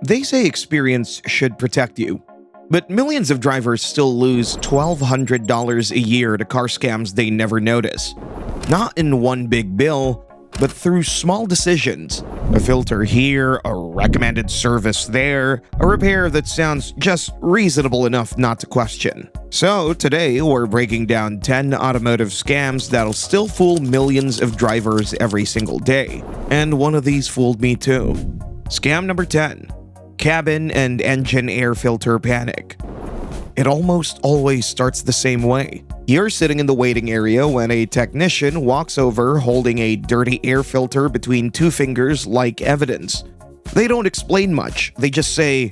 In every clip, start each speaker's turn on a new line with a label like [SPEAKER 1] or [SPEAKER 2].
[SPEAKER 1] They say experience should protect you, but millions of drivers still lose $1,200 a year to car scams they never notice. Not in one big bill, but through small decisions. A filter here, a recommended service there, a repair that sounds just reasonable enough not to question. So today we're breaking down 10 automotive scams that'll still fool millions of drivers every single day. And one of these fooled me too. Scam number 10. Cabin and engine air filter panic. It almost always starts the same way. You're sitting in the waiting area when a technician walks over holding a dirty air filter between two fingers like evidence. They don't explain much, they just say,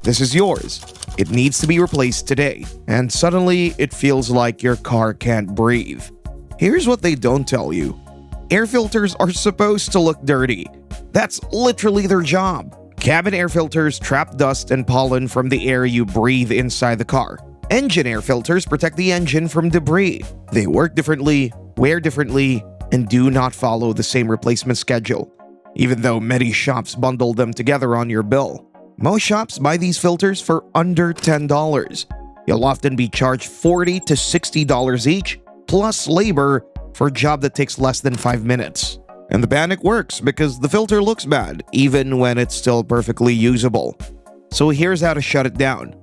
[SPEAKER 1] "This is yours. It needs to be replaced today." And suddenly it feels like your car can't breathe. Here's what they don't tell you. Air filters are supposed to look dirty. That's literally their job. Cabin air filters trap dust and pollen from the air you breathe inside the car. Engine air filters protect the engine from debris. They work differently, wear differently, and do not follow the same replacement schedule, even though many shops bundle them together on your bill. Most shops buy these filters for under $10. You'll often be charged $40 to $60 each, plus labor for a job that takes less than 5 minutes. And the panic works because the filter looks bad, even when it's still perfectly usable. So here's how to shut it down.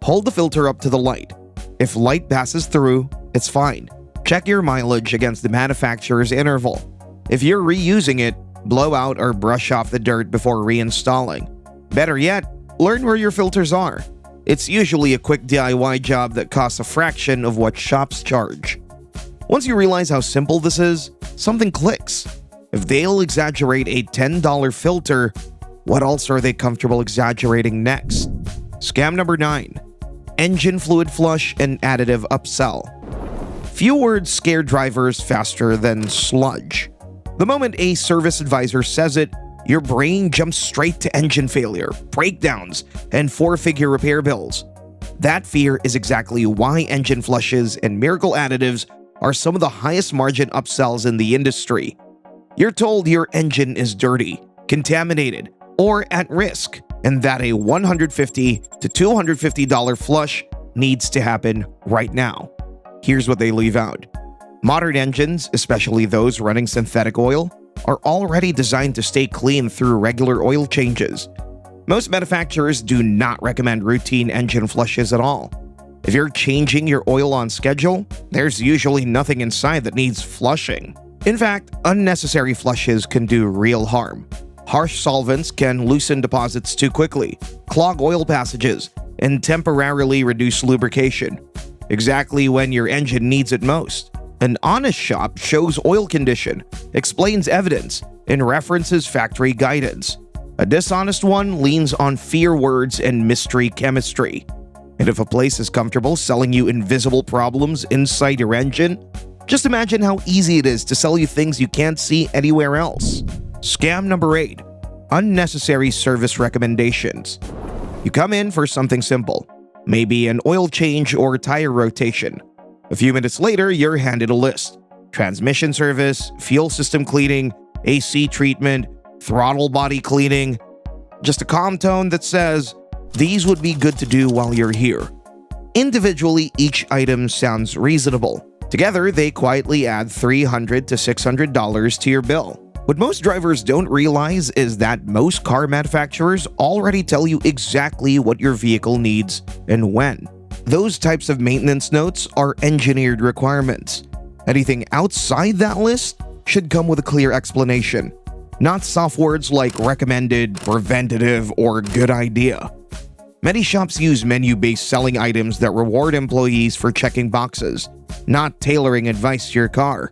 [SPEAKER 1] Hold the filter up to the light. If light passes through, it's fine. Check your mileage against the manufacturer's interval. If you're reusing it, blow out or brush off the dirt before reinstalling. Better yet, learn where your filters are. It's usually a quick DIY job that costs a fraction of what shops charge. Once you realize how simple this is, something clicks. If they'll exaggerate a $10 filter, what else are they comfortable exaggerating next? Scam number 9. Engine fluid flush and additive upsell. Few words scare drivers faster than sludge. The moment a service advisor says it, your brain jumps straight to engine failure, breakdowns, and 4-figure repair bills. That fear is exactly why engine flushes and miracle additives are some of the highest margin upsells in the industry. You're told your engine is dirty, contaminated, or at risk, and that a $150 to $250 flush needs to happen right now. Here's what they leave out. Modern engines, especially those running synthetic oil, are already designed to stay clean through regular oil changes. Most manufacturers do not recommend routine engine flushes at all. If you're changing your oil on schedule, there's usually nothing inside that needs flushing. In fact, unnecessary flushes can do real harm. Harsh solvents can loosen deposits too quickly, clog oil passages, and temporarily reduce lubrication, exactly when your engine needs it most. An honest shop shows oil condition, explains evidence, and references factory guidance. A dishonest one leans on fear words and mystery chemistry. And if a place is comfortable selling you invisible problems inside your engine, just imagine how easy it is to sell you things you can't see anywhere else. Scam number 8. Unnecessary service recommendations. You come in for something simple, maybe an oil change or tire rotation. A few minutes later, you're handed a list. Transmission service, fuel system cleaning, AC treatment, throttle body cleaning. Just a calm tone that says, these would be good to do while you're here. Individually, each item sounds reasonable. Together, they quietly add $300 to $600 to your bill. What most drivers don't realize is that most car manufacturers already tell you exactly what your vehicle needs and when. Those types of maintenance notes are engineered requirements. Anything outside that list should come with a clear explanation, not soft words like recommended, preventative, or good idea. Many shops use menu-based selling items that reward employees for checking boxes, not tailoring advice to your car.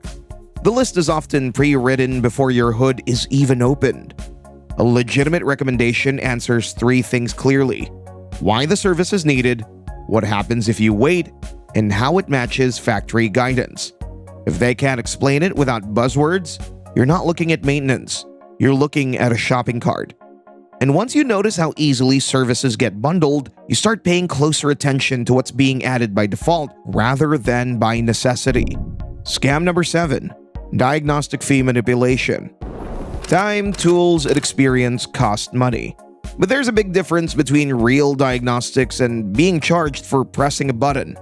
[SPEAKER 1] The list is often pre-written before your hood is even opened. A legitimate recommendation answers 3 things clearly: why the service is needed, what happens if you wait, and how it matches factory guidance. If they can't explain it without buzzwords, you're not looking at maintenance, you're looking at a shopping cart. And once you notice how easily services get bundled, you start paying closer attention to what's being added by default rather than by necessity. Scam number 7. Diagnostic fee manipulation. Time, tools, and experience cost money. But there's a big difference between real diagnostics and being charged for pressing a button.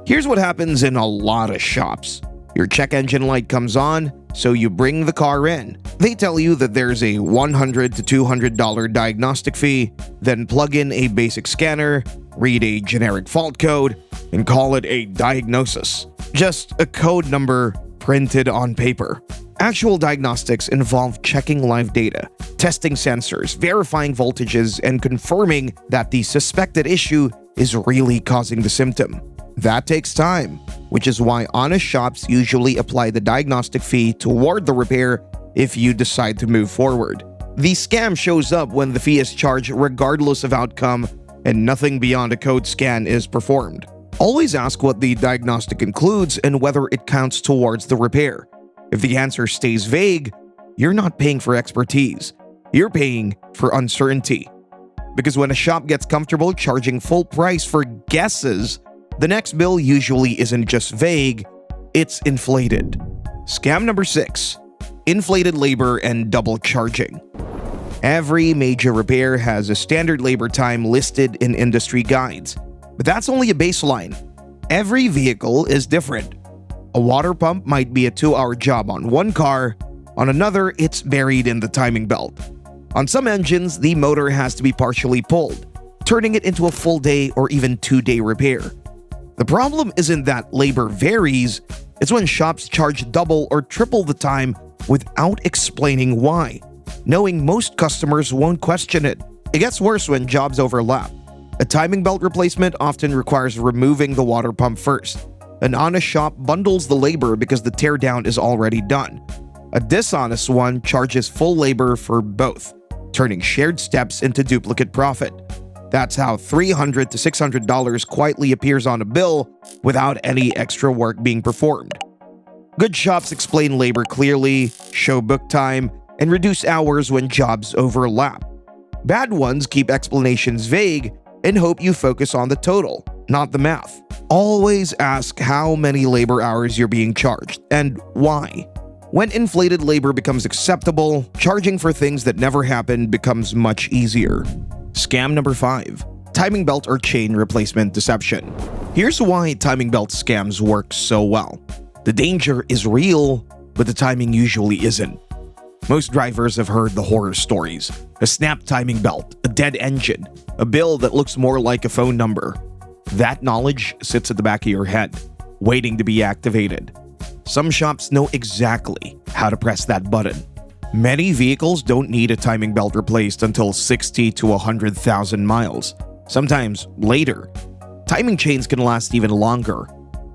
[SPEAKER 1] Here's what happens in a lot of shops. Your check engine light comes on, so you bring the car in. They tell you that there's a $100 to $200 diagnostic fee, then plug in a basic scanner, read a generic fault code, and call it a diagnosis. Just a code number printed on paper. Actual diagnostics involve checking live data, testing sensors, verifying voltages, and confirming that the suspected issue is really causing the symptom. That takes time, which is why honest shops usually apply the diagnostic fee toward the repair if you decide to move forward. The scam shows up when the fee is charged regardless of outcome and nothing beyond a code scan is performed. Always ask what the diagnostic includes and whether it counts towards the repair. If the answer stays vague, you're not paying for expertise. You're paying for uncertainty. Because when a shop gets comfortable charging full price for guesses, the next bill usually isn't just vague, it's inflated. Scam number 6. Inflated labor and double charging. Every major repair has a standard labor time listed in industry guides, but that's only a baseline. Every vehicle is different. A water pump might be a 2-hour job on one car, on another it's buried in the timing belt. On some engines, the motor has to be partially pulled, turning it into a full day or even 2-day repair. The problem isn't that labor varies, it's when shops charge double or triple the time without explaining why, knowing most customers won't question it. It gets worse when jobs overlap. A timing belt replacement often requires removing the water pump first. An honest shop bundles the labor because the teardown is already done. A dishonest one charges full labor for both, turning shared steps into duplicate profit. That's how $300 to $600 quietly appears on a bill without any extra work being performed. Good shops explain labor clearly, show book time, and reduce hours when jobs overlap. Bad ones keep explanations vague and hope you focus on the total, not the math. Always ask how many labor hours you're being charged and why. When inflated labor becomes acceptable, charging for things that never happened becomes much easier. Scam number 5. Timing belt or chain replacement deception. Here's why timing belt scams work so well. The danger is real, but the timing usually isn't. Most drivers have heard the horror stories. A snapped timing belt, a dead engine, a bill that looks more like a phone number. That knowledge sits at the back of your head, waiting to be activated. Some shops know exactly how to press that button. Many vehicles don't need a timing belt replaced until 60 to 100,000 miles, sometimes later. Timing chains can last even longer,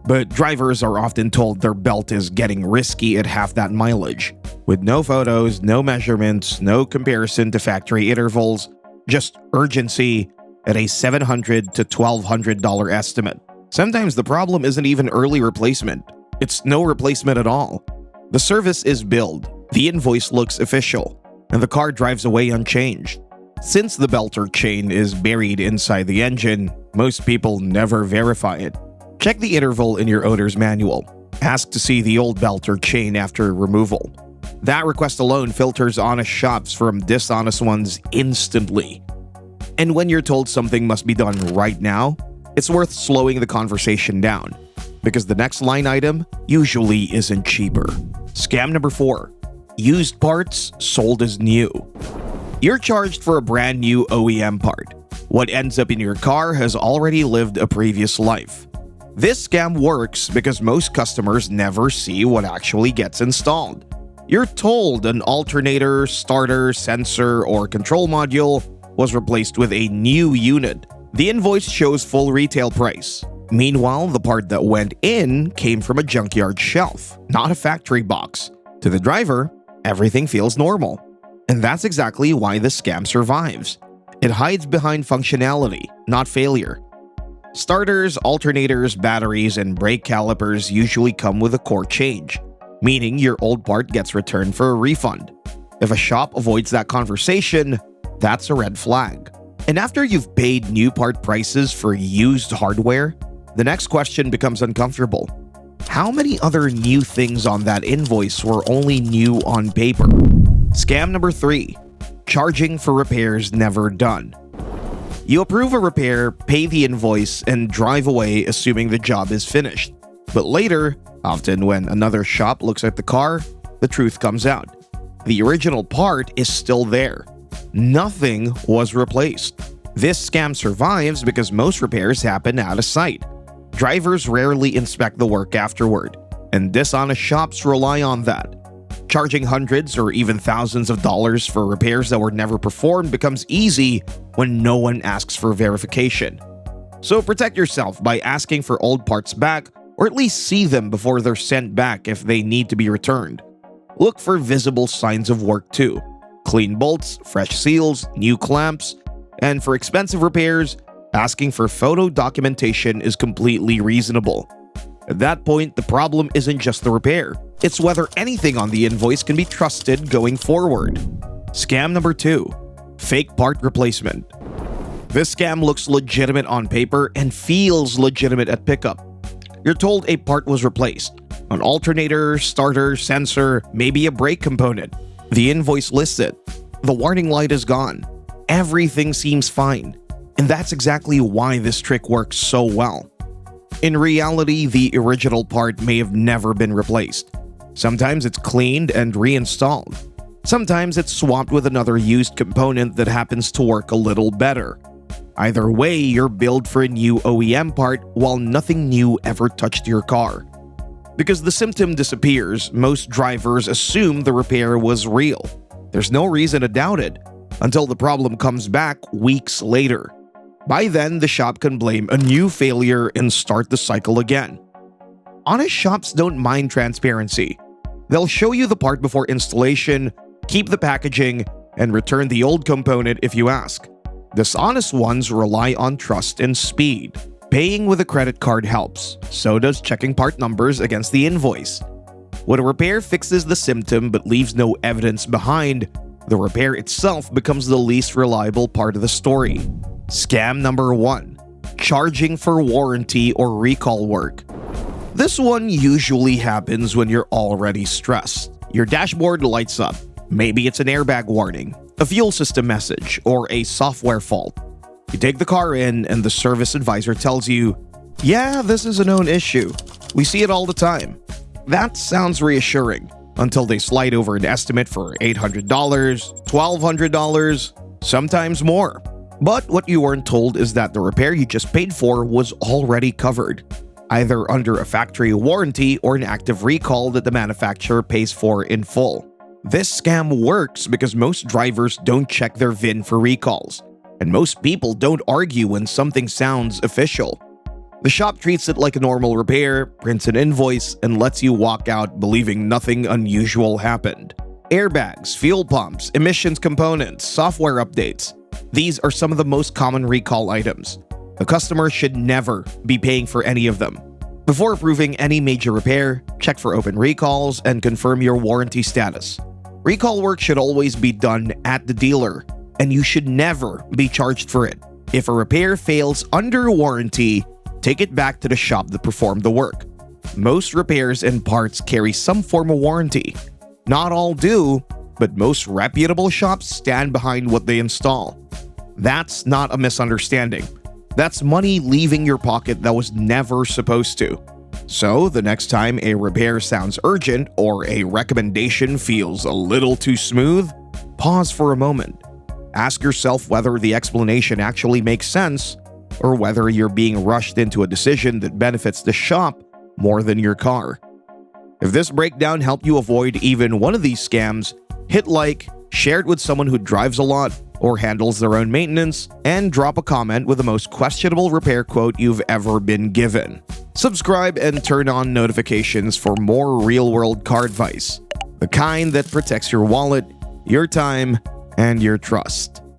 [SPEAKER 1] but drivers are often told their belt is getting risky at half that mileage. With no photos, no measurements, no comparison to factory intervals, just urgency at a $700 to $1,200 estimate. Sometimes the problem isn't even early replacement. It's no replacement at all. The service is billed, the invoice looks official, and the car drives away unchanged. Since the belt or chain is buried inside the engine, most people never verify it. Check the interval in your owner's manual. Ask to see the old belt or chain after removal. That request alone filters honest shops from dishonest ones instantly. And when you're told something must be done right now, it's worth slowing the conversation down, because the next line item usually isn't cheaper. Scam number 4. Used parts sold as new. You're charged for a brand new OEM part. What ends up in your car has already lived a previous life. This scam works because most customers never see what actually gets installed. You're told an alternator, starter, sensor, or control module was replaced with a new unit. The invoice shows full retail price. Meanwhile, the part that went in came from a junkyard shelf, not a factory box. To the driver, everything feels normal. And that's exactly why the scam survives. It hides behind functionality, not failure. Starters, alternators, batteries, and brake calipers usually come with a core change, meaning your old part gets returned for a refund. If a shop avoids that conversation, that's a red flag. And after you've paid new part prices for used hardware, the next question becomes uncomfortable. How many other new things on that invoice were only new on paper? Scam number 3. charging for repairs never done. You approve a repair, pay the invoice, and drive away assuming the job is finished. But later, often when another shop looks at the car, the truth comes out. The original part is still there. Nothing was replaced. This scam survives because most repairs happen out of sight. Drivers rarely inspect the work afterward, and dishonest shops rely on that. Charging hundreds or even thousands of dollars for repairs that were never performed becomes easy when no one asks for verification. So protect yourself by asking for old parts back, or at least see them before they're sent back if they need to be returned. Look for visible signs of work too. Clean bolts, fresh seals, new clamps, and for expensive repairs, asking for photo documentation is completely reasonable. At that point, the problem isn't just the repair, it's whether anything on the invoice can be trusted going forward. Scam number 2. Fake part replacement. This scam looks legitimate on paper and feels legitimate at pickup. You're told a part was replaced. An alternator, starter, sensor, maybe a brake component. The invoice lists it. The warning light is gone. Everything seems fine. And that's exactly why this trick works so well. In reality, the original part may have never been replaced. Sometimes it's cleaned and reinstalled. Sometimes it's swapped with another used component that happens to work a little better. Either way, you're billed for a new OEM part while nothing new ever touched your car. Because the symptom disappears, most drivers assume the repair was real. There's no reason to doubt it until the problem comes back weeks later. By then, the shop can blame a new failure and start the cycle again. Honest shops don't mind transparency. They'll show you the part before installation, keep the packaging, and return the old component if you ask. Dishonest ones rely on trust and speed. Paying with a credit card helps, so does checking part numbers against the invoice. When a repair fixes the symptom but leaves no evidence behind, the repair itself becomes the least reliable part of the story. Scam number 1. Charging for warranty or recall work. This one usually happens when you're already stressed. Your dashboard lights up. Maybe it's an airbag warning, a fuel system message, or a software fault. You take the car in and the service advisor tells you, "Yeah, this is a known issue. We see it all the time." That sounds reassuring until they slide over an estimate for $800, $1,200, sometimes more. But what you weren't told is that the repair you just paid for was already covered, either under a factory warranty or an active recall that the manufacturer pays for in full. This scam works because most drivers don't check their VIN for recalls, and most people don't argue when something sounds official. The shop treats it like a normal repair, prints an invoice, and lets you walk out believing nothing unusual happened. Airbags, fuel pumps, emissions components, software updates. These are some of the most common recall items. The customer should never be paying for any of them. Before approving any major repair, check for open recalls and confirm your warranty status. Recall work should always be done at the dealer, and you should never be charged for it. If a repair fails under warranty, take it back to the shop that performed the work. Most repairs and parts carry some form of warranty. Not all do, but most reputable shops stand behind what they install. That's not a misunderstanding. That's money leaving your pocket that was never supposed to. So the next time a repair sounds urgent or a recommendation feels a little too smooth, pause for a moment. Ask yourself whether the explanation actually makes sense or whether you're being rushed into a decision that benefits the shop more than your car. If this breakdown helped you avoid even one of these scams, hit like, share it with someone who drives a lot or handles their own maintenance, and drop a comment with the most questionable repair quote you've ever been given. Subscribe and turn on notifications for more real-world car advice, the kind that protects your wallet, your time, and your trust.